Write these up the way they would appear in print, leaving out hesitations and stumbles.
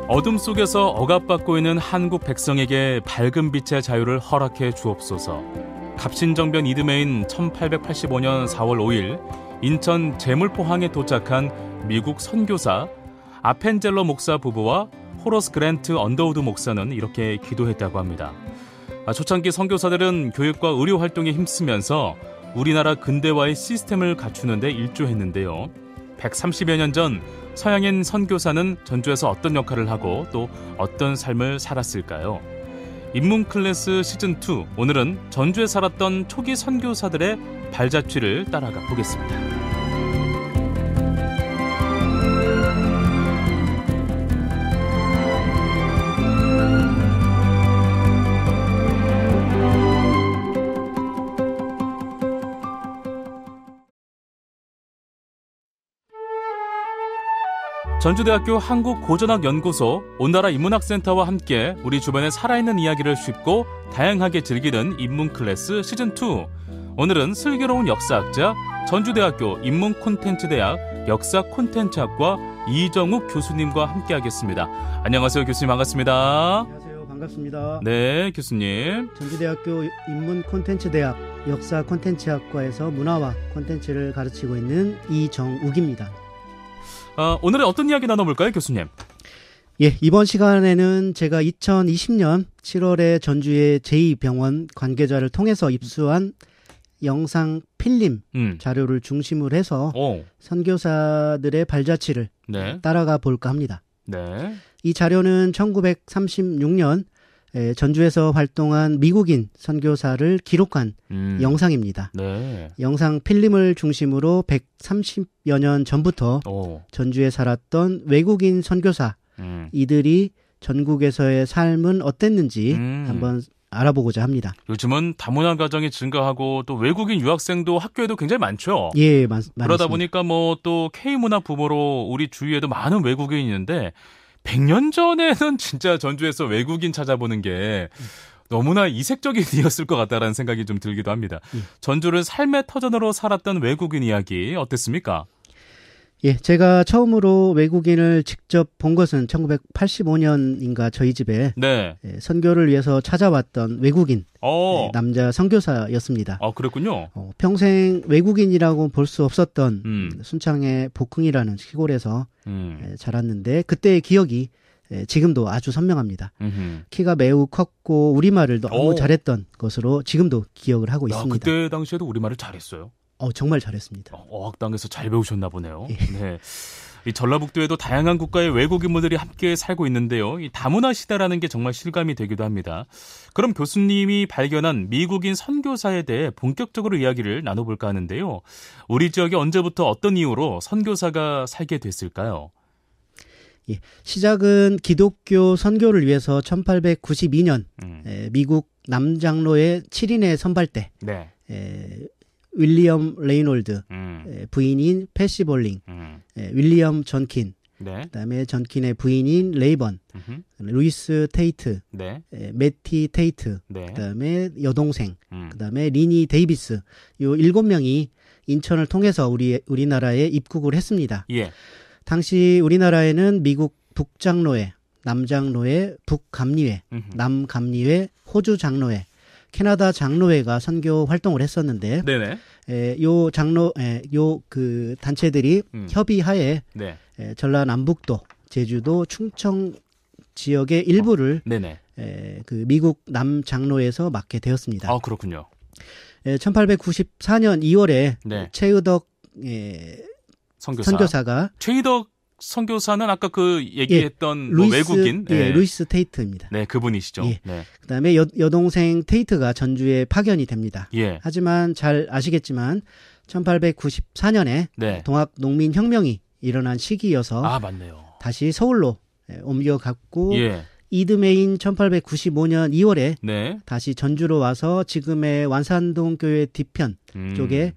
어둠 속에서 억압받고 있는 한국 백성에게 밝은 빛의 자유를 허락해 주옵소서. 갑신정변 이듬해인 1885년 4월 5일 인천 제물포항에 도착한 미국 선교사 아펜젤러 목사 부부와 호러스 그랜트 언더우드 목사는 이렇게 기도했다고 합니다. 초창기 선교사들은 교육과 의료 활동에 힘쓰면서 우리나라 근대화의 시스템을 갖추는 데 일조했는데요. 130여 년 전 서양인 선교사는 전주에서 어떤 역할을 하고 또 어떤 삶을 살았을까요? 인문클래스 시즌2, 오늘은 전주에 살았던 초기 선교사들의 발자취를 따라가 보겠습니다. 전주대학교 한국고전학연구소 온나라 인문학센터와 함께 우리 주변의 살아있는 이야기를 쉽고 다양하게 즐기는 인문클래스 시즌2. 오늘은 슬기로운 역사학자 전주대학교 인문콘텐츠대학 역사콘텐츠학과 이정욱 교수님과 함께하겠습니다. 안녕하세요, 교수님. 반갑습니다. 안녕하세요. 반갑습니다. 네, 교수님. 전주대학교 인문콘텐츠대학 역사콘텐츠학과에서 문화와 콘텐츠를 가르치고 있는 이정욱입니다. 오늘은 어떤 이야기 나눠볼까요, 교수님? 예, 이번 시간에는 제가 2020년 7월에 전주의 제2병원 관계자를 통해서 입수한 영상 필름 자료를 중심으로 해서 선교사들의 발자취를 따라가 볼까 합니다. 네. 이 자료는 1936년 전주에서 활동한 미국인 선교사를 기록한 영상입니다. 네. 영상 필름을 중심으로 130여 년 전부터 전주에 살았던 외국인 선교사 이들이 전국에서의 삶은 어땠는지 한번 알아보고자 합니다. 요즘은 다문화 가정이 증가하고 또 외국인 유학생도 학교에도 굉장히 많죠. 예, 그러다 많습니다. 보니까 뭐 또 K문화 부모로 우리 주위에도 많은 외국인이 있는데 100년 전에는 진짜 전주에서 외국인 찾아보는 게 너무나 이색적인 일이었을 것 같다라는 생각이 좀 들기도 합니다. 전주를 삶의 터전으로 살았던 외국인 이야기 어땠습니까? 예, 제가 처음으로 외국인을 직접 본 것은 1985년인가 저희 집에 선교를 위해서 찾아왔던 외국인 남자 선교사였습니다. 그랬군요. 평생 외국인이라고 볼 수 없었던 순창의 복흥이라는 시골에서 자랐는데 그때의 기억이 지금도 아주 선명합니다. 키가 매우 컸고 우리말을 너무 잘했던 것으로 지금도 기억을 하고 있습니다. 그때 당시에도 우리말을 잘했어요? 정말 잘했습니다. 어학당에서 잘 배우셨나 보네요. 네. 이 전라북도에도 다양한 국가의 외국인분들이 함께 살고 있는데요. 이 다문화 시대라는 게 정말 실감이 되기도 합니다. 그럼 교수님이 발견한 미국인 선교사에 대해 본격적으로 이야기를 나눠볼까 하는데요. 우리 지역에 언제부터 어떤 이유로 선교사가 살게 됐을까요? 예, 시작은 기독교 선교를 위해서 1892년 미국 남장로의 7인의 선발대 윌리엄 레이놀드, 부인인 패시 볼링, 윌리엄 전킨, 그다음에 전킨의 부인인 레이번, 루이스 테이트, 매티 테이트, 그다음에 여동생, 그다음에 리니 데이비스, 요 7명이 인천을 통해서 우리나라에 입국을 했습니다. 예. 당시 우리나라에는 미국 북장로회, 남장로회, 북감리회, 남감리회, 호주 장로회, 캐나다 장로회가 선교 활동을 했었는데, 요 단체들이 협의하에 전라남북도, 제주도, 충청 지역의 일부를 그 미국 남장로회에서 맡게 되었습니다. 그렇군요. 1894년 2월에 최의덕 선교사가 최의덕 선교사는 아까 그 얘기했던 외국인 루이스 테이트입니다. 네, 그분이시죠. 그다음에 여동생 테이트가 전주에 파견이 됩니다. 하지만 잘 아시겠지만 1894년에 동학 농민혁명이 일어난 시기여서 맞네요. 다시 서울로 옮겨갔고 이듬해인 1895년 2월에 다시 전주로 와서 지금의 완산동 교회 뒤편 쪽에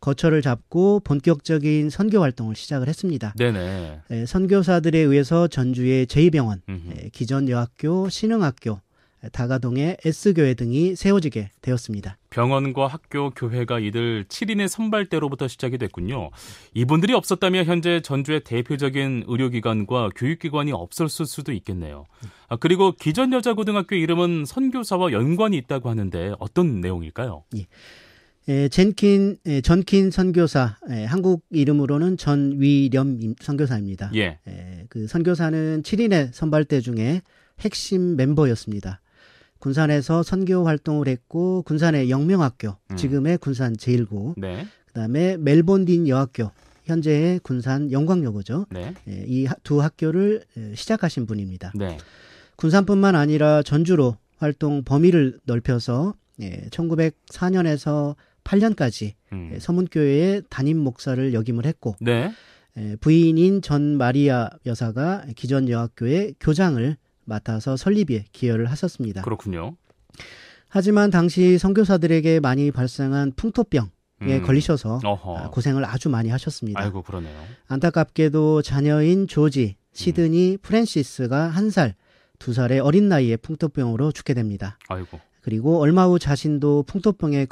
거처를 잡고 본격적인 선교 활동을 시작을 했습니다. 선교사들에 의해서 전주의 제2병원, 기전여학교, 신흥학교, 다가동의 S교회 등이 세워지게 되었습니다. 병원과 학교, 교회가 이들 7인의 선발대로부터 시작이 됐군요. 이분들이 없었다면 현재 전주의 대표적인 의료기관과 교육기관이 없었을 수도 있겠네요. 그리고 기전여자고등학교 이름은 선교사와 연관이 있다고 하는데 어떤 내용일까요? 전킨 선교사, 한국 이름으로는 전위렴 선교사입니다. 예. 그 선교사는 7인의 선발대 중에 핵심 멤버였습니다. 군산에서 선교 활동을 했고 군산의 영명학교, 지금의 군산 제1고, 네. 그다음에 멜본딘 여학교, 현재의 군산 영광여고죠. 네. 이 두 학교를 시작하신 분입니다. 네. 군산뿐만 아니라 전주로 활동 범위를 넓혀서 1904년에서 8년까지 서문교회의 담임 목사를 역임을 했고, 네. 부인인 전 마리아 여사가 기전여학교의 교장을 맡아서 설립에 기여를 하셨습니다. 그렇군요. 하지만 당시 선교사들에게 많이 발생한 풍토병에 걸리셔서 고생을 아주 많이 하셨습니다. 아이고, 그러네요. 안타깝게도 자녀인 조지, 시드니, 프랜시스가 1살, 2살의 어린 나이에 풍토병으로 죽게 됩니다. 아이고. 그리고 얼마 후 자신도 풍토병에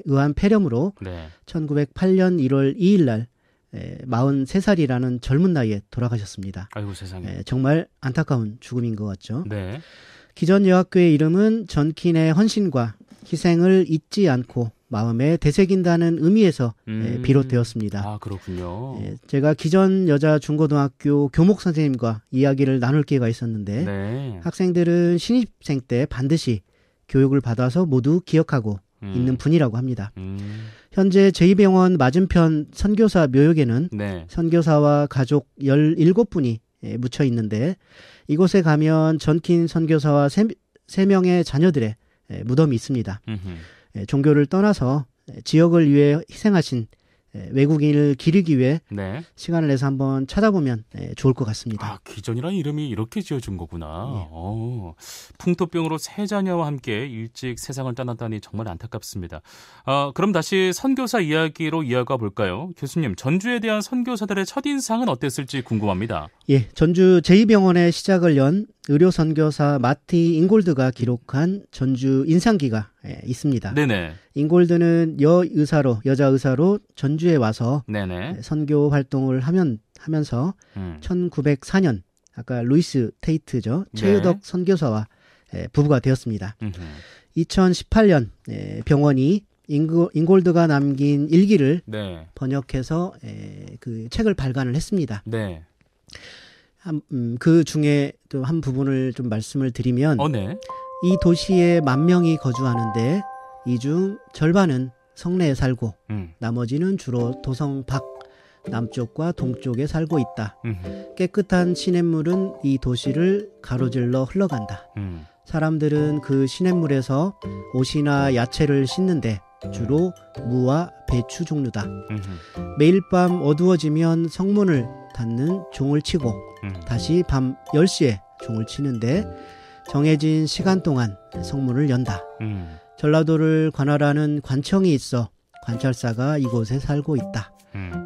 의한 폐렴으로 1908년 1월 2일 날 43살이라는 젊은 나이에 돌아가셨습니다. 아이고, 세상에. 정말 안타까운 죽음인 것 같죠. 네. 기전여학교의 이름은 전킨의 헌신과 희생을 잊지 않고 마음에 되새긴다는 의미에서 비롯되었습니다. 아, 그렇군요. 제가 기전여자중고등학교 교목 선생님과 이야기를 나눌 기회가 있었는데 네. 학생들은 신입생 때 반드시 교육을 받아서 모두 기억하고 있는 분이라고 합니다. 현재 제2병원 맞은편 선교사 묘역에는 선교사와 가족 17분이 묻혀 있는데 이곳에 가면 전킨 선교사와 3명의 자녀들의 무덤이 있습니다. 종교를 떠나서 지역을 위해 희생하신 외국인을 기리기 위해 시간을 내서 한번 찾아보면 좋을 것 같습니다. 아, 기전이라는 이름이 이렇게 지어준 거구나. 풍토병으로 세 자녀와 함께 일찍 세상을 떠났다니 정말 안타깝습니다. 그럼 다시 선교사 이야기로 이어가 볼까요? 교수님, 전주에 대한 선교사들의 첫인상은 어땠을지 궁금합니다. 예, 전주 제2병원의 시작을 연 의료선교사 마티 잉골드가 기록한 전주 인상기가 있습니다. 네네. 잉골드는 여자 의사로 전주에 와서 선교 활동을 하면서 1904년 아까 루이스 테이트죠. 최유덕 선교사와 부부가 되었습니다. 2018년 병원이 잉골드가 남긴 일기를 번역해서 그 책을 발간을 했습니다. 네. 그 중에 또 한 부분을 좀 말씀을 드리면 이 도시에 10,000명이 거주하는데 이 중 절반은 성내에 살고 나머지는 주로 도성 밖 남쪽과 동쪽에 살고 있다. 깨끗한 시냇물은 이 도시를 가로질러 흘러간다. 사람들은 그 시냇물에서 옷이나 야채를 씻는데 주로 무와 배추 종류다. 매일 밤 어두워지면 성문을 닫는 종을 치고 다시 밤 10시에 종을 치는데 정해진 시간 동안 성문을 연다. 전라도를 관할하는 관청이 있어 관찰사가 이곳에 살고 있다.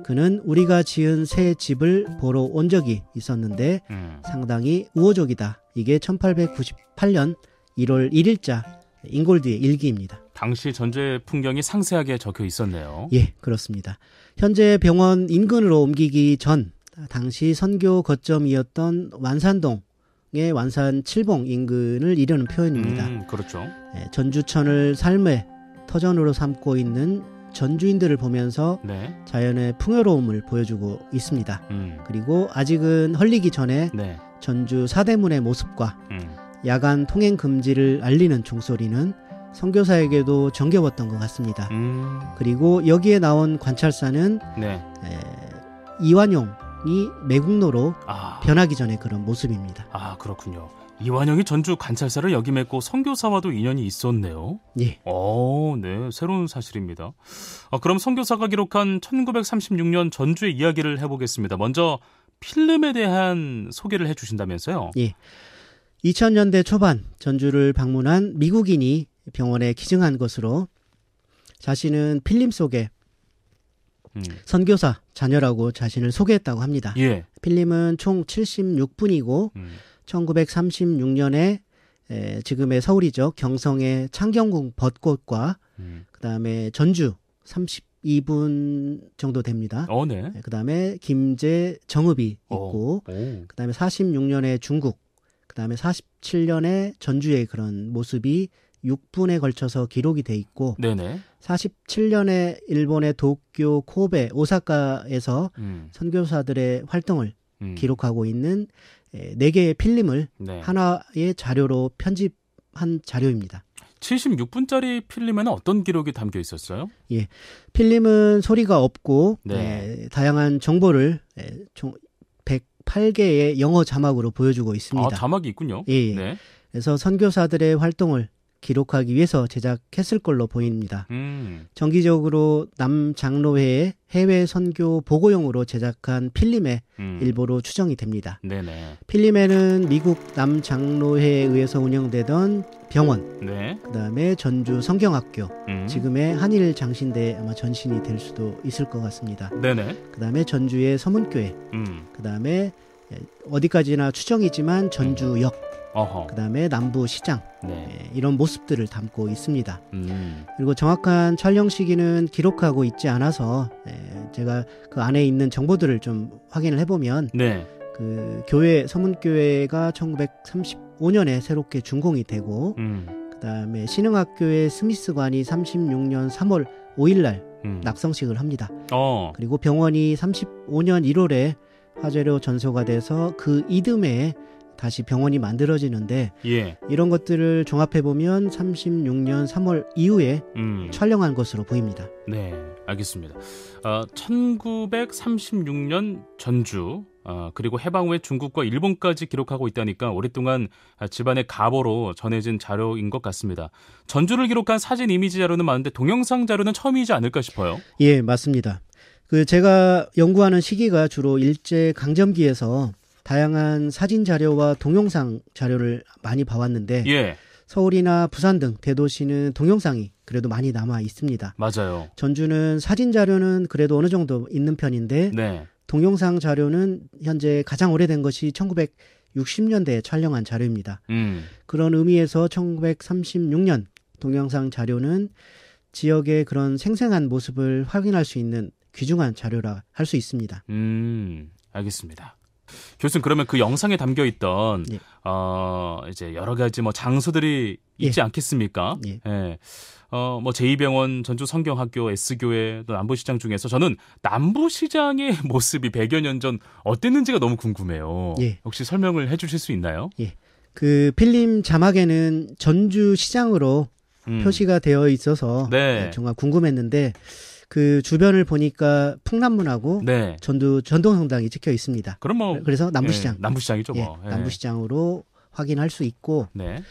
그는 우리가 지은 새 집을 보러 온 적이 있었는데 상당히 우호적이다. 이게 1898년 1월 1일자 잉골드의 일기입니다. 당시 전주의 풍경이 상세하게 적혀 있었네요. 예, 그렇습니다. 현재 병원 인근으로 옮기기 전 당시 선교 거점이었던 완산동의 완산 7봉 인근을 이르는 표현입니다. 그렇죠. 전주천을 삶의 터전으로 삼고 있는 전주인들을 보면서 자연의 풍요로움을 보여주고 있습니다. 그리고 아직은 헐리기 전에 전주 사대문의 모습과 야간 통행 금지를 알리는 종소리는 선교사에게도 정겨웠던 것 같습니다. 그리고 여기에 나온 관찰사는 이완용이 매국노로 변하기 전에 그런 모습입니다. 아, 그렇군요. 이완용이 전주 관찰사를 역임했고 선교사와도 인연이 있었네요. 예. 네, 새로운 사실입니다. 그럼 선교사가 기록한 1936년 전주의 이야기를 해보겠습니다. 먼저 필름에 대한 소개를 해주신다면서요? 예. 2000년대 초반 전주를 방문한 미국인이 병원에 기증한 것으로 자신은 필름 속에 선교사 자녀라고 자신을 소개했다고 합니다. 필름은 총 76분이고 1936년에 지금의 서울이죠. 경성의 창경궁 벚꽃과 그다음에 전주 32분 정도 됩니다. 네. 그다음에 김제 정읍이 있고 그다음에 46년에 중국, 그다음에 47년에 전주의 그런 모습이 6분에 걸쳐서 기록이 돼 있고 네네. 47년에 일본의 도쿄, 코베, 오사카에서 선교사들의 활동을 기록하고 있는 4개의 필름을 네. 하나의 자료로 편집한 자료입니다. 76분짜리 필름에는 어떤 기록이 담겨 있었어요? 예, 필름은 소리가 없고 네. 다양한 정보를 총 108개의 영어 자막으로 보여주고 있습니다. 자막이 있군요. 예, 네. 그래서 선교사들의 활동을 기록하기 위해서 제작했을 걸로 보입니다. 정기적으로 남장로회의 해외 선교 보고용으로 제작한 필름의 일부로 추정이 됩니다. 네네. 필름에는 미국 남장로회에 의해서 운영되던 병원, 네. 그다음에 전주 성경학교, 지금의 한일장신대 아마 전신이 될 수도 있을 것 같습니다. 네네. 그다음에 전주의 서문교회, 그다음에 어디까지나 추정이지만 전주역, 그다음에 남부시장, 네. 이런 모습들을 담고 있습니다. 그리고 정확한 촬영 시기는 기록하고 있지 않아서 제가 그 안에 있는 정보들을 좀 확인을 해보면 네. 그 교회 서문교회가 1935년에 새롭게 준공이 되고 그다음에 신흥학교의 스미스관이 36년 3월 5일 날 낙성식을 합니다. 그리고 병원이 35년 1월에 화재로 전소가 돼서 그 이듬해에 다시 병원이 만들어지는데 예. 이런 것들을 종합해보면 36년 3월 이후에 촬영한 것으로 보입니다. 네, 알겠습니다. 1936년 전주, 그리고 해방 후에 중국과 일본까지 기록하고 있다니까 오랫동안 집안의 가보로 전해진 자료인 것 같습니다. 전주를 기록한 사진 이미지 자료는 많은데 동영상 자료는 처음이지 않을까 싶어요. 예, 맞습니다. 제가 연구하는 시기가 주로 일제 강점기에서 다양한 사진 자료와 동영상 자료를 많이 봐왔는데 예. 서울이나 부산 등 대도시는 동영상이 그래도 많이 남아 있습니다. 맞아요. 전주는 사진 자료는 그래도 어느 정도 있는 편인데 네. 동영상 자료는 현재 가장 오래된 것이 1960년대에 촬영한 자료입니다. 그런 의미에서 1936년 동영상 자료는 지역의 그런 생생한 모습을 확인할 수 있는 귀중한 자료라 할 수 있습니다. 알겠습니다. 교수님, 그러면 그 영상에 담겨 있던 예. 이제 여러 가지 장소들이 있지 예. 않겠습니까? 예. 예. 제2병원, 전주 성경학교, S교회, 또 남부시장 중에서 저는 남부시장의 모습이 100여 년 전 어땠는지가 너무 궁금해요. 예. 혹시 설명을 해주실 수 있나요? 예. 그 필름 자막에는 전주시장으로 표시가 되어 있어서 네. 정말 궁금했는데 그 주변을 보니까 풍남문하고 네. 전동성당이 찍혀 있습니다. 그럼 그래서 남부시장, 예, 남부시장이죠, 뭐. 예, 남부시장으로 확인할 수 있고, 네.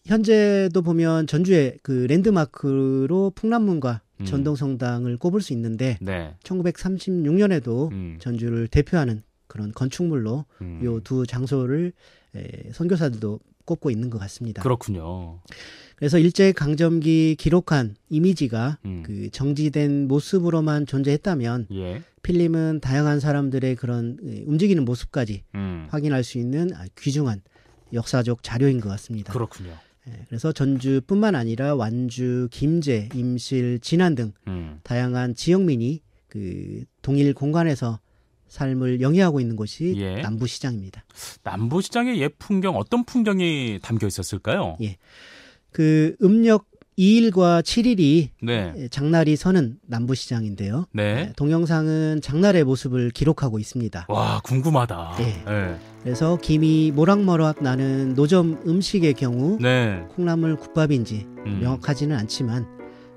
현재도 보면 전주의 그 랜드마크로 풍남문과 전동성당을 꼽을 수 있는데, 네. 1936년에도 전주를 대표하는 그런 건축물로 요 두 장소를 선교사들도 꼽고 있는 것 같습니다. 그렇군요. 그래서 일제 강점기 기록한 이미지가 그 정지된 모습으로만 존재했다면 예. 필름은 다양한 사람들의 그런 움직이는 모습까지 확인할 수 있는 귀중한 역사적 자료인 것 같습니다. 그렇군요. 그래서 전주뿐만 아니라 완주, 김제, 임실, 진안 등 다양한 지역민이 그 동일 공간에서 삶을 영위하고 있는 곳이 예. 남부시장입니다. 남부시장의 옛 풍경, 어떤 풍경이 담겨 있었을까요? 예. 그 음력 2일과 7일이 네. 장날이 서는 남부시장인데요. 네. 동영상은 장날의 모습을 기록하고 있습니다. 와, 궁금하다. 네. 네. 그래서 김이 모락모락 나는 노점 음식의 경우 네. 콩나물 국밥인지 명확하지는 않지만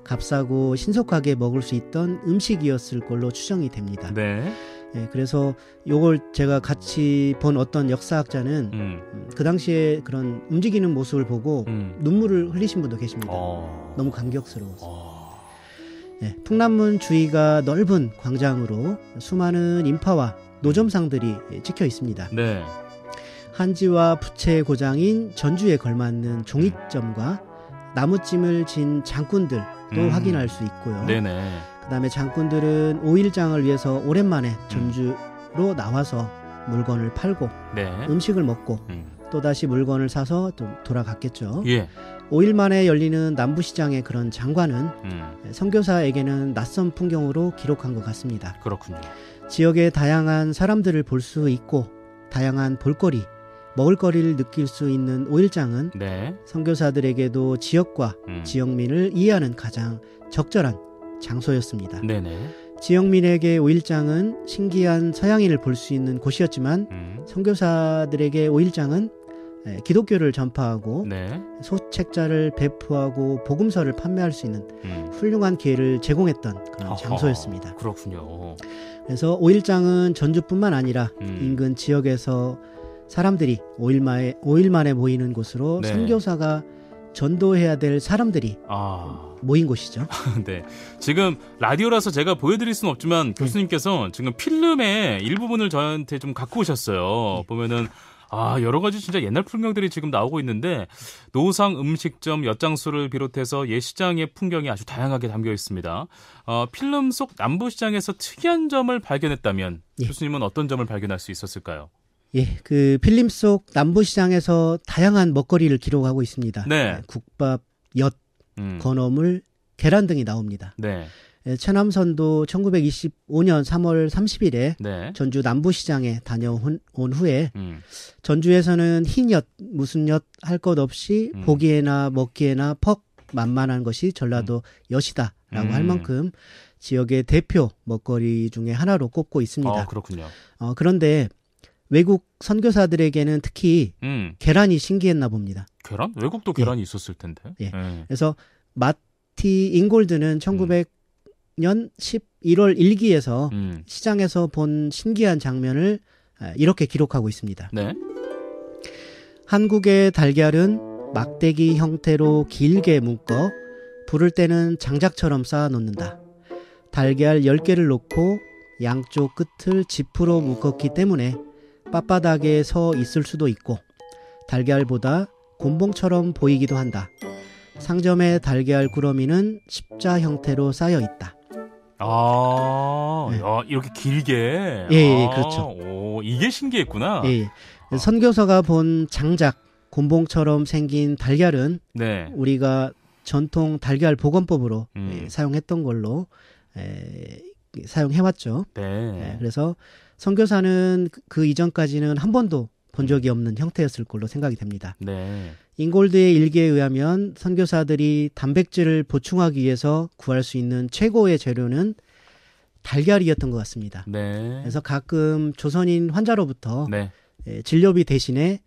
값싸고 신속하게 먹을 수 있던 음식이었을 걸로 추정이 됩니다. 네. 네, 그래서 요걸 제가 같이 본 어떤 역사학자는 그 당시에 그런 움직이는 모습을 보고 눈물을 흘리신 분도 계십니다. 너무 감격스러워서. 네, 풍남문 주위가 넓은 광장으로 수많은 인파와 노점상들이 찍혀 있습니다. 네. 한지와 부채의 고장인 전주에 걸맞는 종이점과 나무찜을 진 장꾼들도 확인할 수 있고요. 네네. 그다음에 장꾼들은 5일장을 위해서 오랜만에 전주로 나와서 물건을 팔고 네. 음식을 먹고 또다시 물건을 사서 또 돌아갔겠죠. 예. 5일 만에 열리는 남부시장의 그런 장관은 선교사에게는 낯선 풍경으로 기록한 것 같습니다. 그렇군요. 지역의 다양한 사람들을 볼 수 있고 다양한 볼거리, 먹을거리를 느낄 수 있는 5일장은 네. 선교사들에게도 지역과 지역민을 이해하는 가장 적절한 장소였습니다. 네네. 지역민에게 5일장은 신기한 서양인을 볼 수 있는 곳이었지만 선교사들에게 5일장은 기독교를 전파하고 네. 소책자를 배포하고 복음서를 판매할 수 있는 훌륭한 기회를 제공했던 그런 장소였습니다. 그렇군요. 그래서 5일장은 전주뿐만 아니라 인근 지역에서 사람들이 5일 만에 모이는 곳으로 네. 선교사가 전도해야 될 사람들이 모인 곳이죠. 네. 지금 라디오라서 제가 보여드릴 수는 없지만 교수님께서 지금 필름의 일부분을 저한테 좀 갖고 오셨어요. 보면은 여러 가지 진짜 옛날 풍경들이 지금 나오고 있는데 노상 음식점 엿장수를 비롯해서 예시장의 풍경이 아주 다양하게 담겨 있습니다. 필름 속 남부시장에서 특이한 점을 발견했다면 교수님은 어떤 점을 발견할 수 있었을까요? 예, 그 필름 속 남부시장에서 다양한 먹거리를 기록하고 있습니다. 네. 국밥, 엿, 건어물, 계란 등이 나옵니다. 네. 최남선도 1925년 3월 30일에 네. 전주 남부시장에 다녀온 후에 전주에서는 흰엿, 무슨 엿 할 것 없이 보기에나 먹기에나 퍽 만만한 것이 전라도 엿이다라고 할 만큼 지역의 대표 먹거리 중에 하나로 꼽고 있습니다. 그렇군요. 그런데 외국 선교사들에게는 특히 계란이 신기했나 봅니다. 계란? 외국도 계란이 있었을 텐데. 예. 그래서 마티 잉골드는 1900년 11월 일기에서 시장에서 본 신기한 장면을 이렇게 기록하고 있습니다. 네. 한국의 달걀은 막대기 형태로 길게 묶어 부를 때는 장작처럼 쌓아놓는다. 달걀 10개를 놓고 양쪽 끝을 지프로 묶었기 때문에 빳빳하게 서 있을 수도 있고 달걀보다 곤봉처럼 보이기도 한다. 상점의 달걀 구러미는 십자 형태로 쌓여 있다. 이렇게 길게. 예, 그렇죠. 이게 신기했구나. 예. 선교사가 본 장작, 곤봉처럼 생긴 달걀은 네. 우리가 전통 달걀 보건법으로 사용했던 걸로 사용해왔죠. 네. 그래서 선교사는 그 이전까지는 한 번도 본 적이 없는 형태였을 걸로 생각이 됩니다. 네. 잉골드의 일기에 의하면 선교사들이 단백질을 보충하기 위해서 구할 수 있는 최고의 재료는 달걀이었던 것 같습니다. 네. 그래서 가끔 조선인 환자로부터 네. 진료비 대신에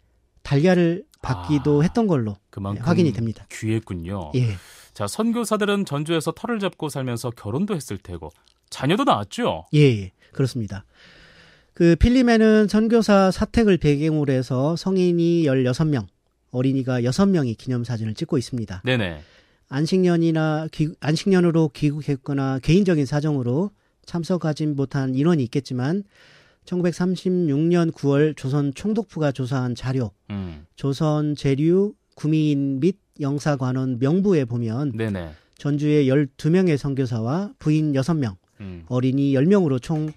달걀을 받기도 했던 걸로 확인이 됩니다. 귀했군요. 예. 자, 선교사들은 전주에서 터를 잡고 살면서 결혼도 했을 테고 자녀도 낳았죠? 예, 그렇습니다. 그 필름에는 선교사 사택을 배경으로 해서 성인이 16명, 어린이가 6명이 기념사진을 찍고 있습니다. 네네. 안식년으로 귀국했거나 개인적인 사정으로 참석하지 못한 인원이 있겠지만 1936년 9월 조선 총독부가 조사한 자료, 조선 재류 구미인 및 영사관원 명부에 보면 네네. 전주에 12명의 선교사와 부인 6명, 어린이 10명으로 총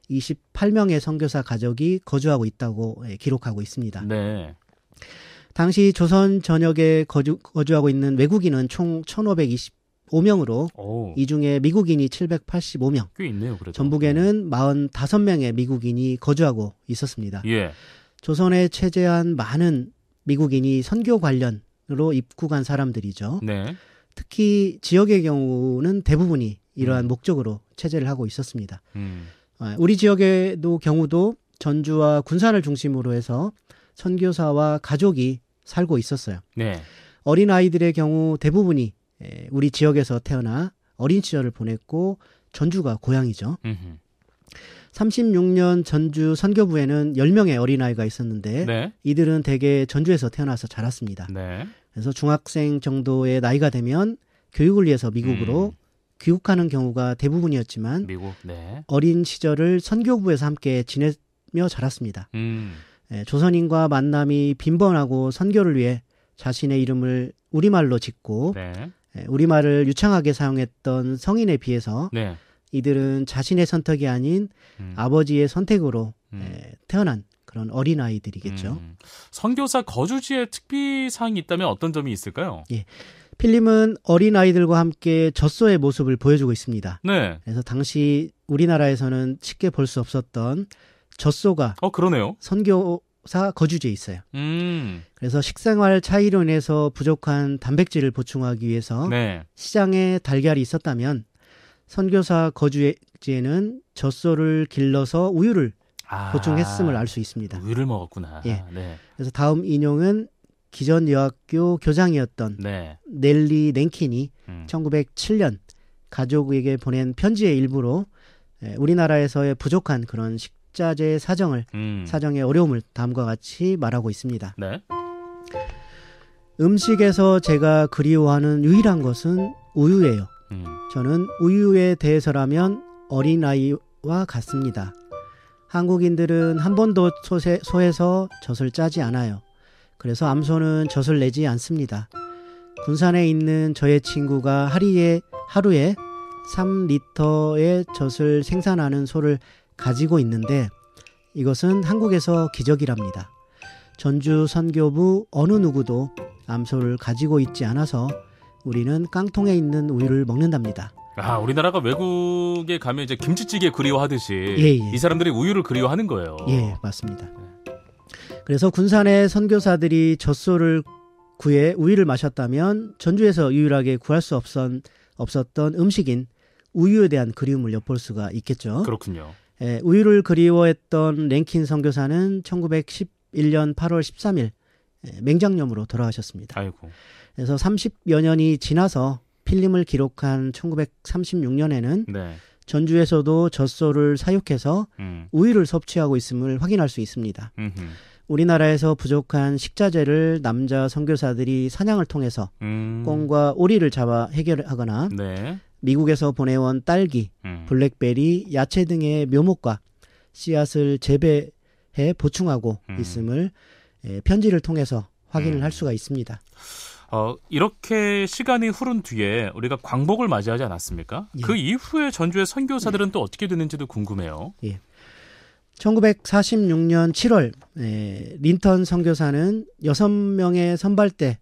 28명의 선교사 가족이 거주하고 있다고 기록하고 있습니다. 네. 당시 조선 전역에 거주하고 있는 외국인은 총 1,525명으로 이 중에 미국인이 785명, 꽤 있네요. 그래도. 전북에는 45명의 미국인이 거주하고 있었습니다. 예. 조선에 체제한 많은 미국인이 선교 관련으로 입국한 사람들이죠. 네. 특히 지역의 경우는 대부분이 이러한 목적으로 체제를 하고 있었습니다. 우리 지역에도 경우도 전주와 군산을 중심으로 해서 선교사와 가족이 살고 있었어요. 네. 어린 아이들의 경우 대부분이 우리 지역에서 태어나 어린 시절을 보냈고 전주가 고향이죠. 36년 전주 선교부에는 10명의 어린아이가 있었는데 네. 이들은 대개 전주에서 태어나서 자랐습니다. 네. 그래서 중학생 정도의 나이가 되면 교육을 위해서 미국으로 귀국하는 경우가 대부분이었지만 미국, 네. 어린 시절을 선교부에서 함께 지내며 자랐습니다. 조선인과 만남이 빈번하고 선교를 위해 자신의 이름을 우리말로 짓고 네. 우리말을 유창하게 사용했던 성인에 비해서 이들은 자신의 선택이 아닌 아버지의 선택으로 태어난 그런 어린아이들이겠죠. 선교사 거주지에 특비사항이 있다면 어떤 점이 있을까요? 예. 필름은 어린아이들과 함께 젖소의 모습을 보여주고 있습니다. 네. 그래서 당시 우리나라에서는 쉽게 볼 수 없었던 젖소가 그러네요. 선교사 거주지에 있어요. 그래서 식생활 차이로 인해서 부족한 단백질을 보충하기 위해서 네. 시장에 달걀이 있었다면 선교사 거주지에는 젖소를 길러서 우유를 보충했음을 알 수 있습니다. 우유를 먹었구나. 예. 네. 그래서 다음 인용은 기존 여학교 교장이었던 넬리 랭킨이 1907년 가족에게 보낸 편지의 일부로 우리나라에서의 부족한 그런 식자재 사정의 어려움을 다음과 같이 말하고 있습니다. 네. 음식에서 제가 그리워하는 유일한 것은 우유예요. 저는 우유에 대해서라면 어린아이와 같습니다. 한국인들은 한 번도 소에서 젖을 짜지 않아요. 그래서 암소는 젖을 내지 않습니다. 군산에 있는 저의 친구가 하루에 3리터의 젖을 생산하는 소를 가지고 있는데 이것은 한국에서 기적이랍니다. 전주 선교부 어느 누구도 암소를 가지고 있지 않아서 우리는 깡통에 있는 우유를 먹는답니다. 우리나라가 외국에 가면 이제 김치찌개 그리워하듯이 예. 이 사람들이 우유를 그리워하는 거예요. 예, 맞습니다. 그래서 군산의 선교사들이 젖소를 구해 우유를 마셨다면 전주에서 유일하게 구할 수 없었던 음식인 우유에 대한 그리움을 엿볼 수가 있겠죠. 그렇군요. 예, 우유를 그리워했던 랭킨 선교사는 1911년 8월 13일 맹장염으로 돌아가셨습니다. 아이고. 그래서 30여 년이 지나서 필름을 기록한 1936년에는 전주에서도 젖소를 사육해서 우유를 섭취하고 있음을 확인할 수 있습니다. 우리나라에서 부족한 식자재를 남자 선교사들이 사냥을 통해서 꿩과 오리를 잡아 해결하거나 미국에서 보내온 딸기, 블랙베리, 야채 등의 묘목과 씨앗을 재배해 보충하고 있음을 편지를 통해서 확인을 할 수가 있습니다. 이렇게 시간이 흐른 뒤에 우리가 광복을 맞이하지 않았습니까? 예. 그 이후에 전주의 선교사들은 또 어떻게 됐는지도 궁금해요. 예. 1946년 7월 린턴 선교사는 6명의 선발대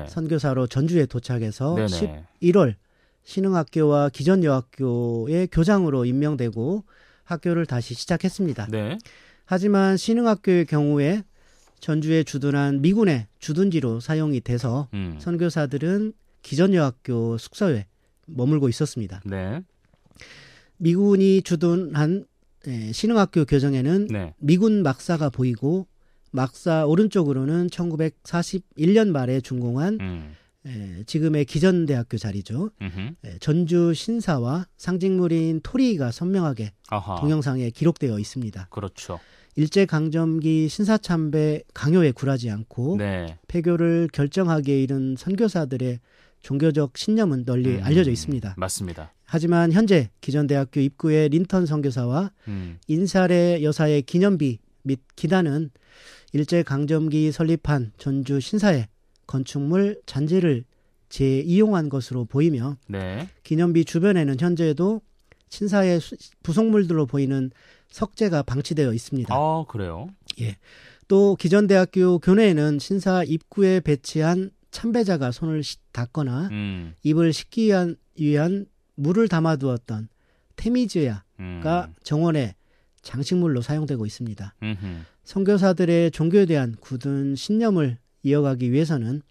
선교사로 전주에 도착해서 11월 신흥학교와 기존여학교의 교장으로 임명되고 학교를 다시 시작했습니다. 하지만 신흥학교의 경우에 전주에 주둔한 미군의 주둔지로 사용이 돼서 선교사들은 기존여학교 숙소에 머물고 있었습니다. 미군이 주둔한 신흥학교 교정에는 미군 막사가 보이고 막사 오른쪽으로는 1941년 말에 준공한 지금의 기전대학교 자리죠. 전주 신사와 상징물인 토리가 선명하게 동영상에 기록되어 있습니다. 그렇죠. 일제강점기 신사참배 강요에 굴하지 않고 폐교를 결정하기에 이른 선교사들의 종교적 신념은 널리 알려져 있습니다. 맞습니다. 하지만 현재 기전대학교 입구의 린턴 선교사와 인사레 여사의 기념비 및 기단은 일제강점기 설립한 전주 신사의 건축물 잔재를 재이용한 것으로 보이며 기념비 주변에는 현재도 신사의 부속물들로 보이는 석재가 방치되어 있습니다. 그래요? 예. 또 기전대학교 교내에는 신사 입구에 배치한 참배자가 손을 닦거나 입을 씻기 위한 물을 담아두었던 테미즈야가 정원의 장식물로 사용되고 있습니다. 선교사들의 종교에 대한 굳은 신념을 이어가기 위해서는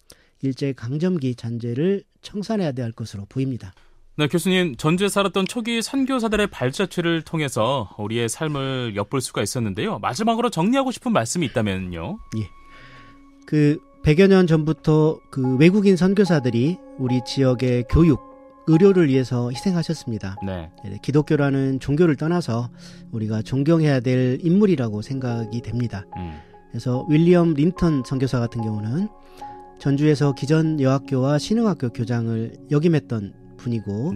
일제강점기 잔재를 청산해야 될 것으로 보입니다. 네, 교수님, 전주에 살았던 초기 선교사들의 발자취를 통해서 우리의 삶을 엿볼 수가 있었는데요. 마지막으로 정리하고 싶은 말씀이 있다면요. 예. 100여 년 전부터 외국인 선교사들이 우리 지역의 교육, 의료를 위해서 희생하셨습니다. 기독교라는 종교를 떠나서 우리가 존경해야 될 인물이라고 생각이 됩니다. 그래서 윌리엄 린턴 선교사 같은 경우는 전주에서 기전 여학교와 신흥학교 교장을 역임했던 분이고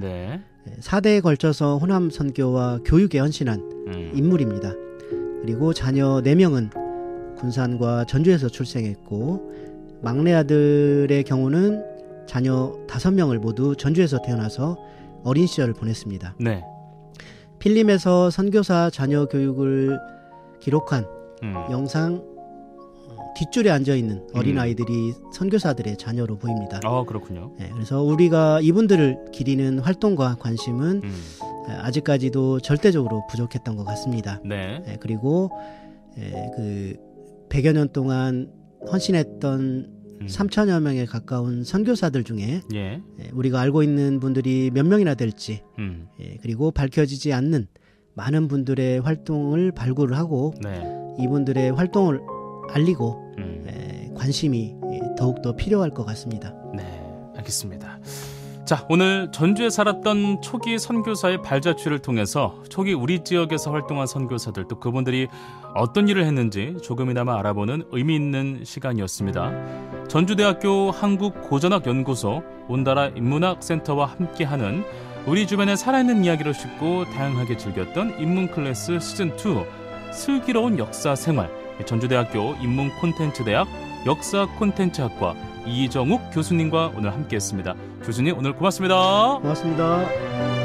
4대에 걸쳐서 호남 선교와 교육에 헌신한 인물입니다. 그리고 자녀 4명은 군산과 전주에서 출생했고 막내 아들의 경우는 자녀 5명을 모두 전주에서 태어나서 어린 시절을 보냈습니다. 필름에서 선교사 자녀 교육을 기록한 영상 뒷줄에 앉아있는 어린아이들이 선교사들의 자녀로 보입니다. 그렇군요. 네, 그래서 우리가 이분들을 기리는 활동과 관심은 아직까지도 절대적으로 부족했던 것 같습니다. 네. 네, 그리고 그 100여 년 동안 헌신했던 3천여 명에 가까운 선교사들 중에 우리가 알고 있는 분들이 몇 명이나 될지 그리고 밝혀지지 않는 많은 분들의 활동을 발굴을 하고 이분들의 활동을 알리고 관심이 더욱더 필요할 것 같습니다. 네, 알겠습니다. 자, 오늘 전주에 살았던 초기 선교사의 발자취를 통해서 초기 우리 지역에서 활동한 선교사들 또 그분들이 어떤 일을 했는지 조금이나마 알아보는 의미 있는 시간이었습니다. 전주대학교 한국고전학연구소 온다라 인문학센터와 함께하는 우리 주변의 살아있는 이야기를 쉽고 다양하게 즐겼던 인문클래스 시즌2 슬기로운 역사생활 전주대학교 인문콘텐츠대학 역사콘텐츠학과 이정욱 교수님과 오늘 함께했습니다. 교수님 오늘 고맙습니다. 고맙습니다.